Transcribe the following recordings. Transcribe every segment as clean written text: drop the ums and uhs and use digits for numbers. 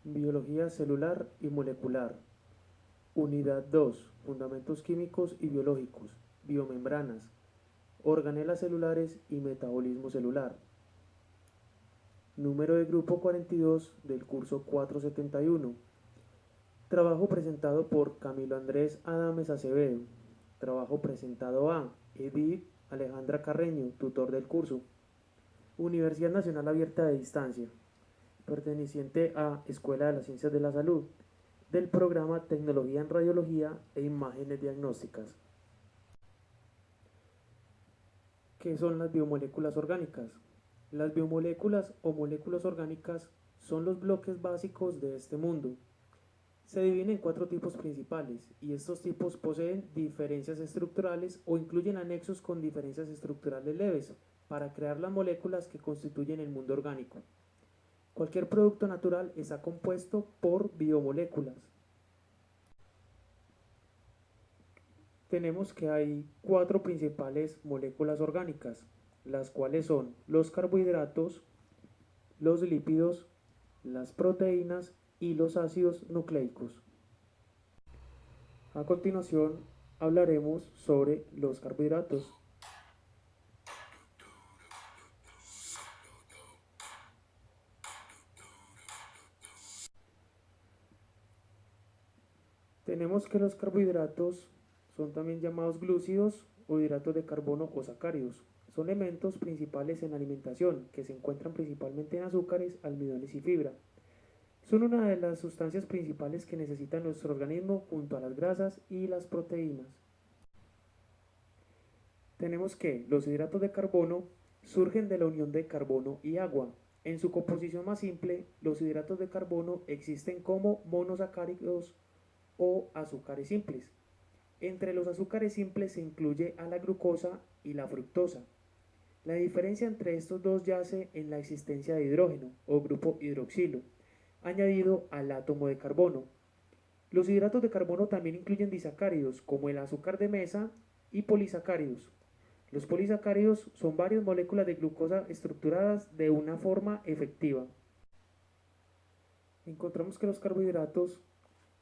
Biología celular y molecular. Unidad 2. Fundamentos químicos y biológicos. Biomembranas. Organelas celulares y metabolismo celular. Número de grupo 42 del curso 471. Trabajo presentado por Camilo Andrés Adames Acevedo. Trabajo presentado a Edith Alejandra Carreño, tutor del curso. Universidad Nacional Abierta de Distancia, perteneciente a Escuela de las Ciencias de la Salud, del programa Tecnología en Radiología e Imágenes Diagnósticas. ¿Qué son las biomoléculas orgánicas? Las biomoléculas o moléculas orgánicas son los bloques básicos de este mundo. Se dividen en cuatro tipos principales y estos tipos poseen diferencias estructurales o incluyen anexos con diferencias estructurales leves para crear las moléculas que constituyen el mundo orgánico. Cualquier producto natural está compuesto por biomoléculas. Tenemos que hay cuatro principales moléculas orgánicas, las cuales son los carbohidratos, los lípidos, las proteínas y los ácidos nucleicos. A continuación hablaremos sobre los carbohidratos. Tenemos que los carbohidratos son también llamados glúcidos o hidratos de carbono o sacáridos. Son elementos principales en la alimentación que se encuentran principalmente en azúcares, almidones y fibra. Son una de las sustancias principales que necesita nuestro organismo junto a las grasas y las proteínas. Tenemos que los hidratos de carbono surgen de la unión de carbono y agua. En su composición más simple, los hidratos de carbono existen como monosacáridos o azúcares simples. Entre los azúcares simples se incluye a la glucosa y la fructosa. La diferencia entre estos dos yace en la existencia de hidrógeno o grupo hidroxilo, añadido al átomo de carbono. Los hidratos de carbono también incluyen disacáridos como el azúcar de mesa y polisacáridos. Los polisacáridos son varias moléculas de glucosa estructuradas de una forma efectiva. Encontramos que los carbohidratos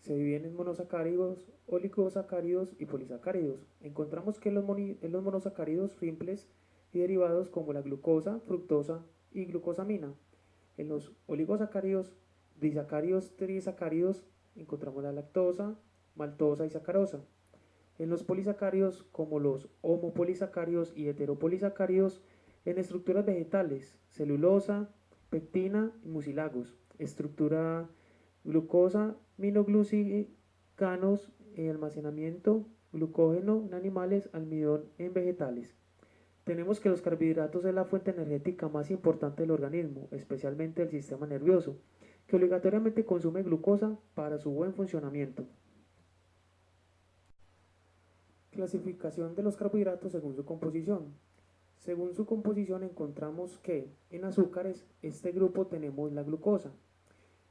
se dividen en monosacáridos, oligosacáridos y polisacáridos. Encontramos que en los monosacáridos simples y derivados como la glucosa, fructosa y glucosamina. En los oligosacáridos, disacáridos, trisacáridos encontramos la lactosa, maltosa y sacarosa. En los polisacáridos como los homopolisacáridos y heteropolisacáridos en estructuras vegetales, celulosa, pectina y mucilagos. Estructura glucosa, minoglucicanos en almacenamiento, glucógeno en animales, almidón en vegetales. Tenemos que los carbohidratos es la fuente energética más importante del organismo, especialmente del sistema nervioso, que obligatoriamente consume glucosa para su buen funcionamiento. Clasificación de los carbohidratos según su composición. Según su composición encontramos que en azúcares este grupo tenemos la glucosa.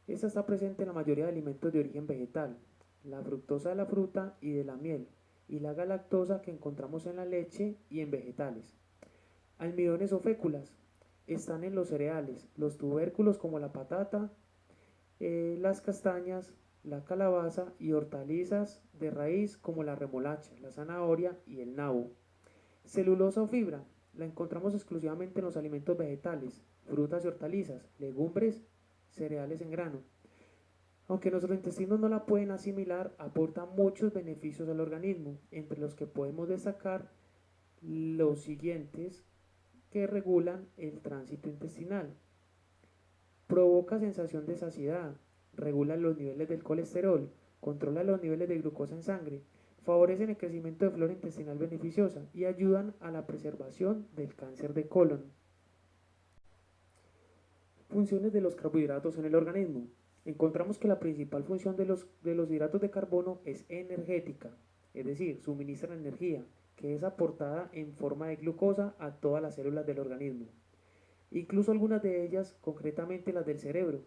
Esta está presente en la mayoría de alimentos de origen vegetal, la fructosa de la fruta y de la miel, y la galactosa que encontramos en la leche y en vegetales. Almidones o féculas están en los cereales, los tubérculos como la patata, las castañas, la calabaza y hortalizas de raíz como la remolacha, la zanahoria y el nabo. Celulosa o fibra la encontramos exclusivamente en los alimentos vegetales, frutas y hortalizas, legumbres, cereales en grano. Aunque nuestros intestinos no la pueden asimilar, aporta muchos beneficios al organismo, entre los que podemos destacar los siguientes que regulan el tránsito intestinal. Provoca sensación de saciedad, regula los niveles del colesterol, controla los niveles de glucosa en sangre, favorecen el crecimiento de flora intestinal beneficiosa y ayudan a la preservación del cáncer de colon. Funciones de los carbohidratos en el organismo. Encontramos que la principal función de los hidratos de carbono es energética, es decir, suministran energía, que es aportada en forma de glucosa a todas las células del organismo. Incluso algunas de ellas, concretamente las del cerebro,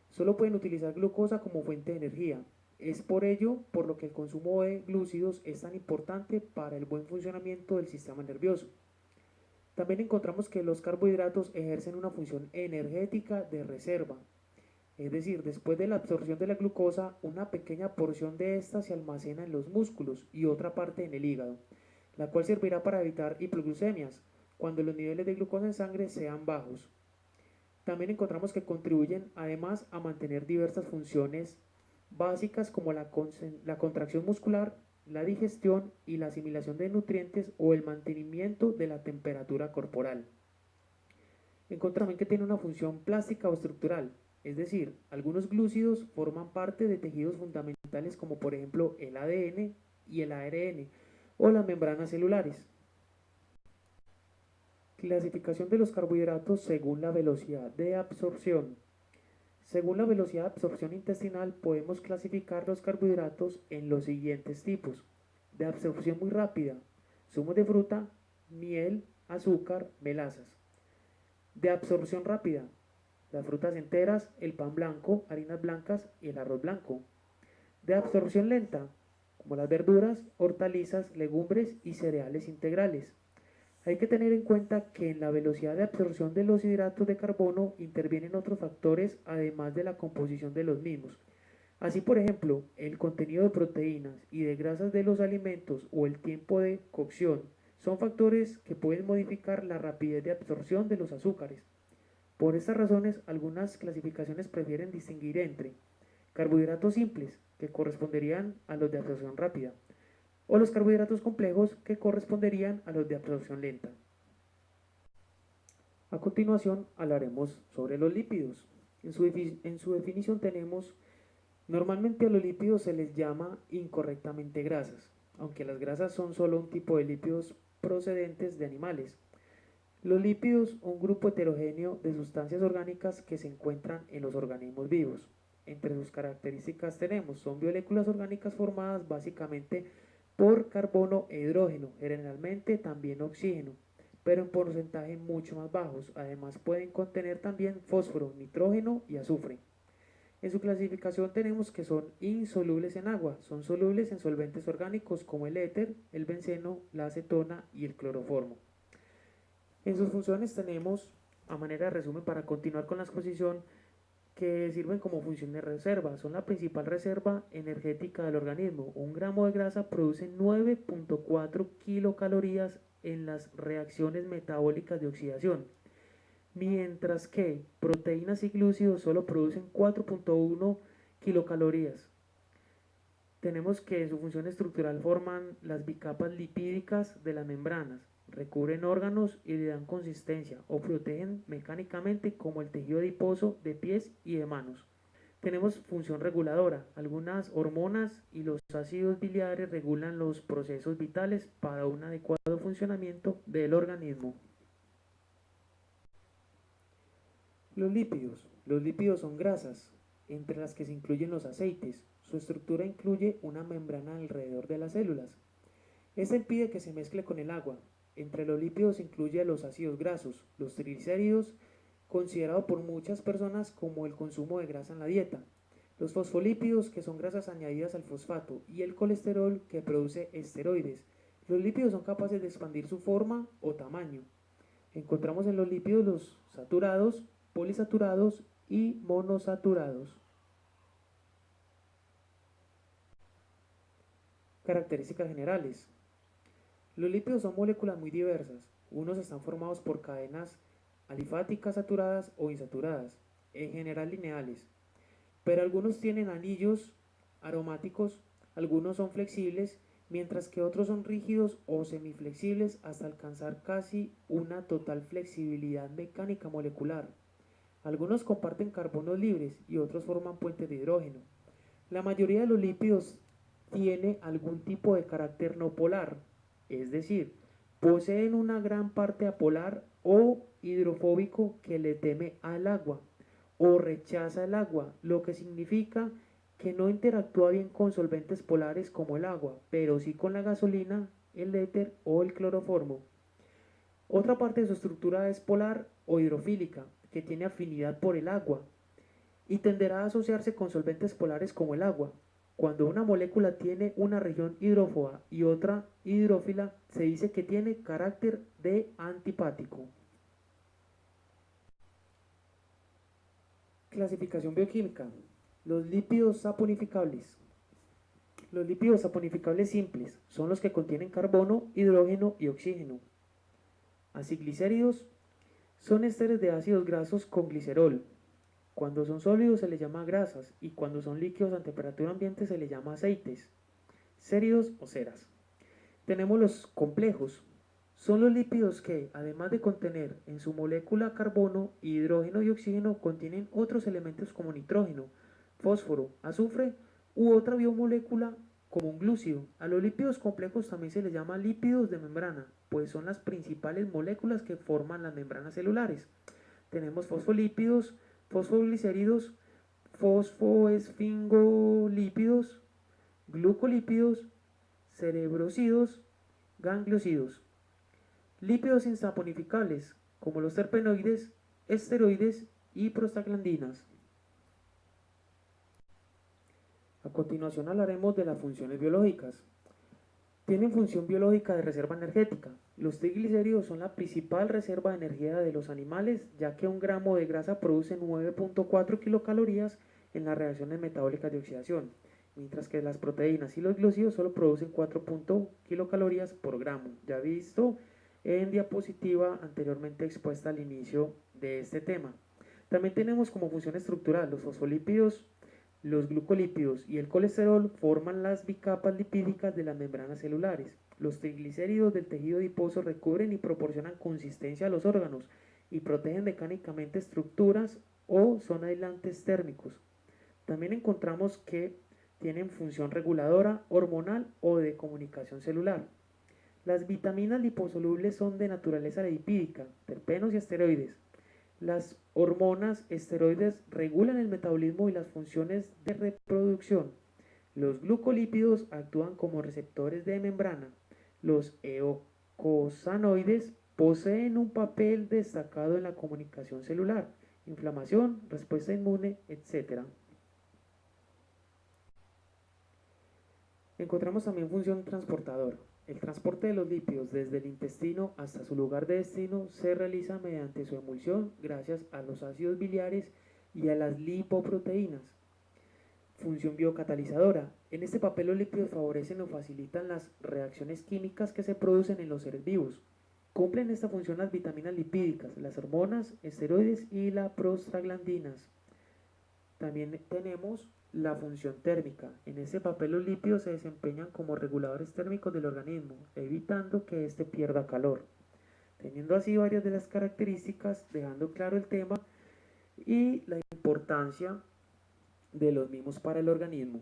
solo pueden utilizar glucosa como fuente de energía. Es por ello por lo que el consumo de glúcidos es tan importante para el buen funcionamiento del sistema nervioso. También encontramos que los carbohidratos ejercen una función energética de reserva. Es decir, después de la absorción de la glucosa, una pequeña porción de esta se almacena en los músculos y otra parte en el hígado, la cual servirá para evitar hipoglucemias, cuando los niveles de glucosa en sangre sean bajos. También encontramos que contribuyen además a mantener diversas funciones básicas como la contracción muscular, la digestión y la asimilación de nutrientes o el mantenimiento de la temperatura corporal. Encontramos también que tiene una función plástica o estructural, es decir, algunos glúcidos forman parte de tejidos fundamentales como por ejemplo el ADN y el ARN o las membranas celulares. Clasificación de los carbohidratos según la velocidad de absorción. Según la velocidad de absorción intestinal podemos clasificar los carbohidratos en los siguientes tipos. De absorción muy rápida, zumos de fruta, miel, azúcar, melazas. De absorción rápida, las frutas enteras, el pan blanco, harinas blancas y el arroz blanco. De absorción lenta, como las verduras, hortalizas, legumbres y cereales integrales. Hay que tener en cuenta que en la velocidad de absorción de los hidratos de carbono intervienen otros factores además de la composición de los mismos. Así, por ejemplo, el contenido de proteínas y de grasas de los alimentos o el tiempo de cocción son factores que pueden modificar la rapidez de absorción de los azúcares. Por estas razones, algunas clasificaciones prefieren distinguir entre carbohidratos simples, que corresponderían a los de absorción rápida, o los carbohidratos complejos, que corresponderían a los de absorción lenta. A continuación hablaremos sobre los lípidos. En su definición tenemos, normalmente a los lípidos se les llama incorrectamente grasas, aunque las grasas son solo un tipo de lípidos procedentes de animales. Los lípidos, un grupo heterogéneo de sustancias orgánicas que se encuentran en los organismos vivos. Entre sus características tenemos, son moléculas orgánicas formadas básicamente por carbono e hidrógeno, generalmente también oxígeno, pero en porcentaje mucho más bajos. Además pueden contener también fósforo, nitrógeno y azufre. En su clasificación tenemos que son insolubles en agua, son solubles en solventes orgánicos como el éter, el benceno, la acetona y el cloroformo. En sus funciones tenemos, a manera de resumen para continuar con la exposición, que sirven como función de reserva, son la principal reserva energética del organismo. Un gramo de grasa produce 9.4 kilocalorías en las reacciones metabólicas de oxidación, mientras que proteínas y glúcidos solo producen 4.1 kilocalorías. Tenemos que en su función estructural forman las bicapas lipídicas de las membranas, recubren órganos y le dan consistencia o protegen mecánicamente como el tejido adiposo de pies y de manos. Tenemos función reguladora, algunas hormonas y los ácidos biliares regulan los procesos vitales para un adecuado funcionamiento del organismo. Los lípidos. Los lípidos son grasas, entre las que se incluyen los aceites. Su estructura incluye una membrana alrededor de las células. Esta impide que se mezcle con el agua. Entre los lípidos incluye los ácidos grasos, los triglicéridos, considerado por muchas personas como el consumo de grasa en la dieta, los fosfolípidos, que son grasas añadidas al fosfato, y el colesterol, que produce esteroides. Los lípidos son capaces de expandir su forma o tamaño. Encontramos en los lípidos los saturados, polisaturados y monosaturados. Características generales. Los lípidos son moléculas muy diversas. Unos están formados por cadenas alifáticas saturadas o insaturadas, en general lineales, pero algunos tienen anillos aromáticos, algunos son flexibles, mientras que otros son rígidos o semiflexibles hasta alcanzar casi una total flexibilidad mecánica molecular. Algunos comparten carbonos libres y otros forman puentes de hidrógeno. La mayoría de los lípidos tiene algún tipo de carácter no polar, es decir, poseen una gran parte apolar o hidrofóbico que le teme al agua o rechaza el agua, lo que significa que no interactúa bien con solventes polares como el agua, pero sí con la gasolina, el éter o el cloroformo. Otra parte de su estructura es polar o hidrofílica, que tiene afinidad por el agua y tenderá a asociarse con solventes polares como el agua. Cuando una molécula tiene una región hidrófoba y otra hidrófila, se dice que tiene carácter de antipático. Clasificación bioquímica. Los lípidos saponificables. Los lípidos saponificables simples son los que contienen carbono, hidrógeno y oxígeno. Aciglicéridos son ésteres de ácidos grasos con glicerol. Cuando son sólidos se les llama grasas y cuando son líquidos a temperatura ambiente se les llama aceites. Séridos o ceras. Tenemos los complejos. Son los lípidos que, además de contener en su molécula carbono, hidrógeno y oxígeno, contienen otros elementos como nitrógeno, fósforo, azufre u otra biomolécula como un glúcido. A los lípidos complejos también se les llama lípidos de membrana, pues son las principales moléculas que forman las membranas celulares. Tenemos fosfolípidos, fosfoglicéridos, fosfoesfingolípidos, glucolípidos, cerebrosidos, gangliosidos. Lípidos insaponificables, como los terpenoides, esteroides y prostaglandinas. A continuación hablaremos de las funciones biológicas. Tienen función biológica de reserva energética. Los triglicéridos son la principal reserva de energía de los animales, ya que un gramo de grasa produce 9.4 kilocalorías en las reacciones metabólicas de oxidación, mientras que las proteínas y los glúcidos solo producen 4 kilocalorías por gramo, ya visto en diapositiva anteriormente expuesta al inicio de este tema. También tenemos como función estructural los fosfolípidos, los glucolípidos y el colesterol forman las bicapas lipídicas de las membranas celulares. Los triglicéridos del tejido adiposo recubren y proporcionan consistencia a los órganos y protegen mecánicamente estructuras o son aislantes térmicos. También encontramos que tienen función reguladora, hormonal o de comunicación celular. Las vitaminas liposolubles son de naturaleza lipídica, terpenos y esteroides. Las hormonas esteroides regulan el metabolismo y las funciones de reproducción. Los glucolípidos actúan como receptores de membrana. Los eicosanoides poseen un papel destacado en la comunicación celular, inflamación, respuesta inmune, etc. Encontramos también función transportadora. El transporte de los lípidos desde el intestino hasta su lugar de destino se realiza mediante su emulsión gracias a los ácidos biliares y a las lipoproteínas. Función biocatalizadora. En este papel los lípidos favorecen o facilitan las reacciones químicas que se producen en los seres vivos. Cumplen esta función las vitaminas lipídicas, las hormonas, esteroides y las prostaglandinas. También tenemos la función térmica. En este papel los lípidos se desempeñan como reguladores térmicos del organismo, evitando que éste pierda calor. Teniendo así varias de las características, dejando claro el tema y la importancia de los mismos para el organismo.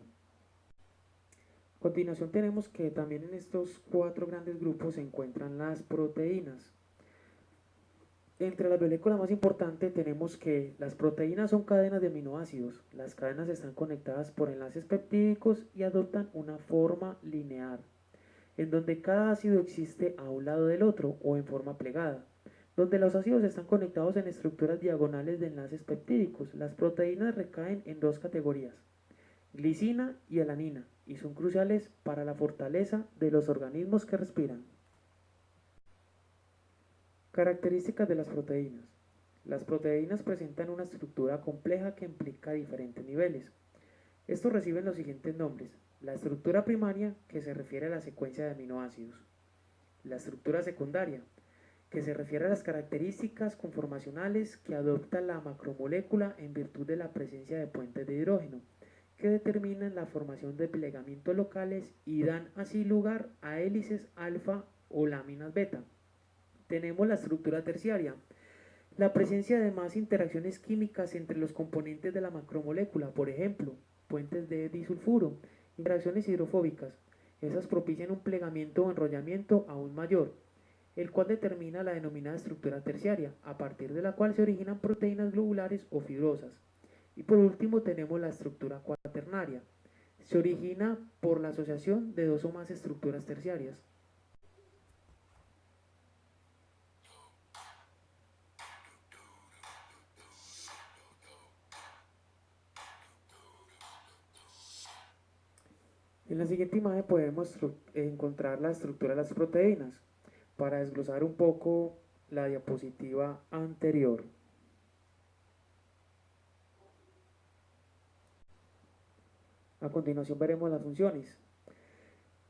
A continuación tenemos que también en estos 4 grandes grupos se encuentran las proteínas. Entre las moléculas más importantes tenemos que las proteínas son cadenas de aminoácidos. Las cadenas están conectadas por enlaces peptídicos y adoptan una forma lineal, en donde cada ácido existe a un lado del otro o en forma plegada. Donde los ácidos están conectados en estructuras diagonales de enlaces peptídicos, las proteínas recaen en 2 categorías, glicina y alanina, y son cruciales para la fortaleza de los organismos que respiran. Características de las proteínas. Las proteínas presentan una estructura compleja que implica diferentes niveles. Estos reciben los siguientes nombres. La estructura primaria, que se refiere a la secuencia de aminoácidos. La estructura secundaria, que se refiere a las características conformacionales que adopta la macromolécula en virtud de la presencia de puentes de hidrógeno, que determinan la formación de plegamientos locales y dan así lugar a hélices alfa o láminas beta. Tenemos la estructura terciaria, la presencia de más interacciones químicas entre los componentes de la macromolécula, por ejemplo, puentes de disulfuro, interacciones hidrofóbicas. Esas propician un plegamiento o enrollamiento aún mayor, el cual determina la denominada estructura terciaria, a partir de la cual se originan proteínas globulares o fibrosas. Y por último tenemos la estructura cuaternaria. Se origina por la asociación de 2 o más estructuras terciarias. En la siguiente imagen podemos encontrar la estructura de las proteínas para desglosar un poco la diapositiva anterior. A continuación veremos las funciones.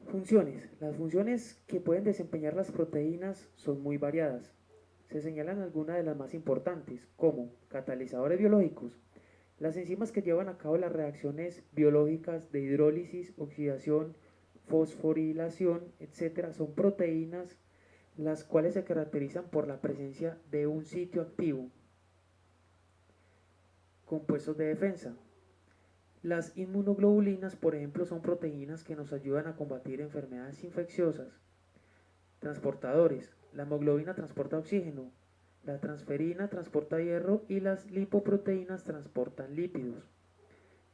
Funciones. Las funciones que pueden desempeñar las proteínas son muy variadas. Se señalan algunas de las más importantes, como catalizadores biológicos. Las enzimas que llevan a cabo las reacciones biológicas de hidrólisis, oxidación, fosforilación, etc., son proteínas las cuales se caracterizan por la presencia de un sitio activo. Compuestos de defensa. Las inmunoglobulinas, por ejemplo, son proteínas que nos ayudan a combatir enfermedades infecciosas. Transportadores. La hemoglobina transporta oxígeno, la transferina transporta hierro y las lipoproteínas transportan lípidos.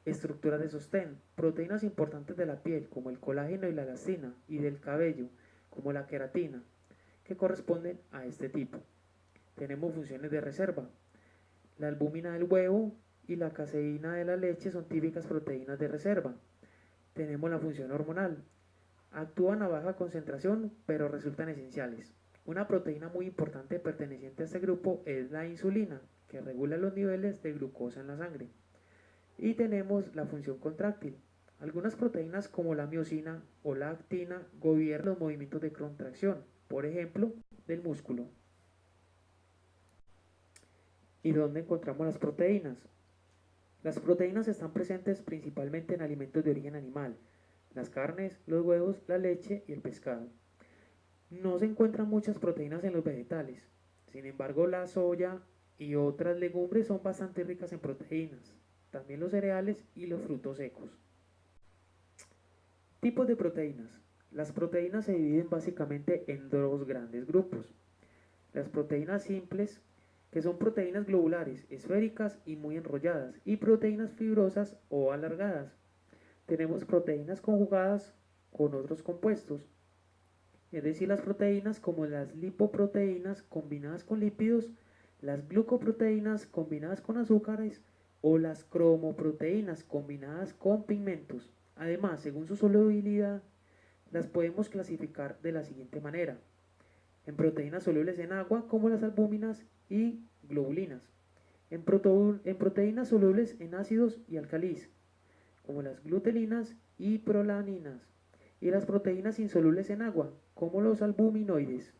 Estructuras de sostén. Proteínas importantes de la piel, como el colágeno y la elastina, y del cabello, como la queratina, que corresponden a este tipo. Tenemos funciones de reserva. La albúmina del huevo y la caseína de la leche son típicas proteínas de reserva. Tenemos la función hormonal. Actúan a baja concentración, pero resultan esenciales. Una proteína muy importante perteneciente a este grupo es la insulina, que regula los niveles de glucosa en la sangre. Y tenemos la función contráctil. Algunas proteínas como la miosina o la actina gobiernan los movimientos de contracción, por ejemplo, del músculo. ¿Y dónde encontramos las proteínas? Las proteínas están presentes principalmente en alimentos de origen animal, las carnes, los huevos, la leche y el pescado. No se encuentran muchas proteínas en los vegetales, sin embargo la soya y otras legumbres son bastante ricas en proteínas, también los cereales y los frutos secos. Tipos de proteínas. Las proteínas se dividen básicamente en dos grandes grupos. Las proteínas simples, que son proteínas globulares, esféricas y muy enrolladas, y proteínas fibrosas o alargadas. Tenemos proteínas conjugadas con otros compuestos, es decir, las proteínas como las lipoproteínas combinadas con lípidos, las glucoproteínas combinadas con azúcares o las cromoproteínas combinadas con pigmentos. Además, según su solubilidad, las podemos clasificar de la siguiente manera: en proteínas solubles en agua como las albúminas y globulinas, en proteínas solubles en ácidos y álcalis como las glutelinas y prolaninas, y las proteínas insolubles en agua como los albuminoides.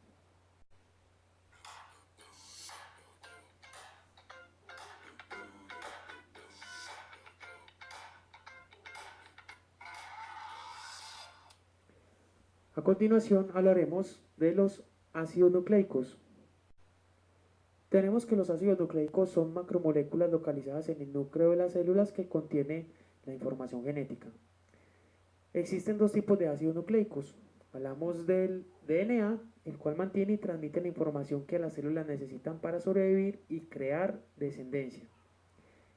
A continuación hablaremos de los ácidos nucleicos. Tenemos que los ácidos nucleicos son macromoléculas localizadas en el núcleo de las células que contiene la información genética. Existen dos tipos de ácidos nucleicos. Hablamos del DNA, el cual mantiene y transmite la información que las células necesitan para sobrevivir y crear descendencia.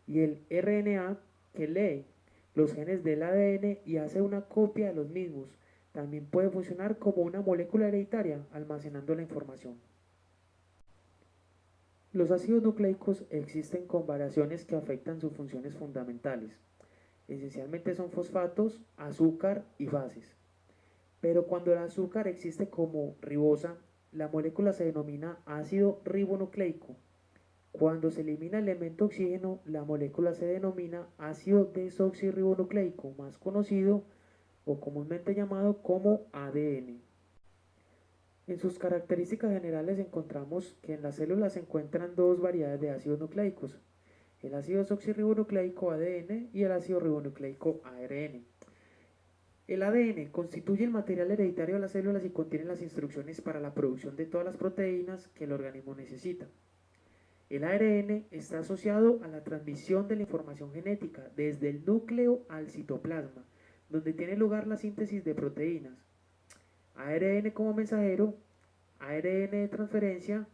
Y el RNA, que lee los genes del ADN y hace una copia de los mismos. También puede funcionar como una molécula hereditaria, almacenando la información. Los ácidos nucleicos existen con variaciones que afectan sus funciones fundamentales. Esencialmente son fosfatos, azúcar y bases. Pero cuando el azúcar existe como ribosa, la molécula se denomina ácido ribonucleico. Cuando se elimina el elemento oxígeno, la molécula se denomina ácido desoxirribonucleico, más conocido o comúnmente llamado como ADN. En sus características generales encontramos que en las células se encuentran dos variedades de ácidos nucleicos: el ácido desoxirribonucleico ADN y el ácido ribonucleico ARN. El ADN constituye el material hereditario de las células y contiene las instrucciones para la producción de todas las proteínas que el organismo necesita. El ARN está asociado a la transmisión de la información genética desde el núcleo al citoplasma, donde tiene lugar la síntesis de proteínas. ARN como mensajero, ARN de transferencia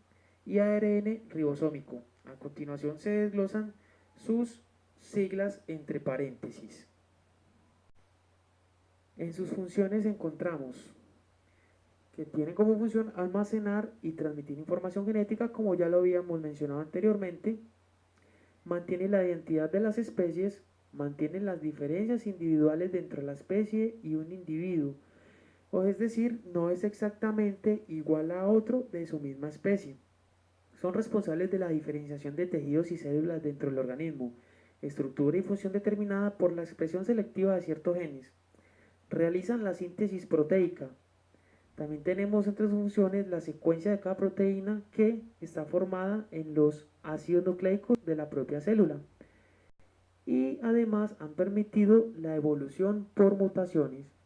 y ARN ribosómico. A continuación se desglosan sus siglas entre paréntesis. En sus funciones encontramos que tienen como función almacenar y transmitir información genética, como ya lo habíamos mencionado anteriormente. Mantiene la identidad de las especies, mantiene las diferencias individuales dentro de la especie y un individuo, o es decir, no es exactamente igual a otro de su misma especie. Son responsables de la diferenciación de tejidos y células dentro del organismo, estructura y función determinada por la expresión selectiva de ciertos genes. Realizan la síntesis proteica. También tenemos entre sus funciones la secuencia de cada proteína que está formada en los ácidos nucleicos de la propia célula. Y además han permitido la evolución por mutaciones.